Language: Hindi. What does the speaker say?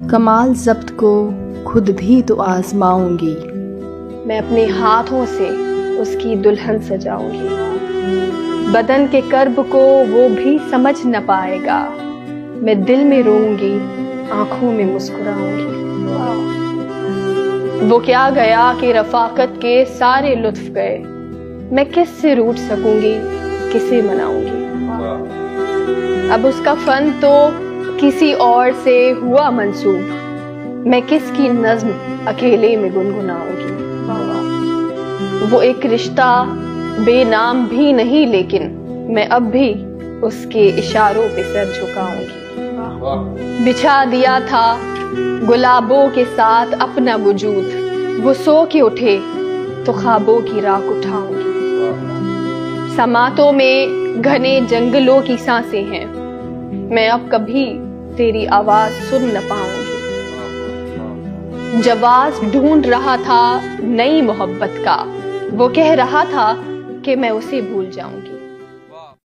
कमाल ज़ब्त को खुद भी तो आजमाऊंगी। मैं अपने हाथों से उसकी दुल्हन सजाऊंगी। बदन के कर्ब को वो भी समझ न पाएगा। मैं दिल में रोऊंगी, आंखों में मुस्कुराऊंगी। वो क्या गया कि रफाकत के सारे लुत्फ गए। मैं किससे रूठ सकूंगी, किसे मनाऊंगी। अब उसका फन तो किसी और से हुआ मंसूब। मैं किसकी नज्म अकेले में गुनगुनाऊंगी। वो एक रिश्ता बेनाम भी नहीं, लेकिन मैं अब भी उसके इशारों पे सर झुकाऊंगी। बिछा दिया था गुलाबों के साथ अपना वजूद। वो सो के उठे तो ख्वाबों की राख उठाऊंगी। समातों में घने जंगलों की सांसें हैं। मैं अब कभी तेरी आवाज सुन न पाऊंगी। जवाब ढूंढ रहा था नई मोहब्बत का। वो कह रहा था कि मैं उसे भूल जाऊंगी।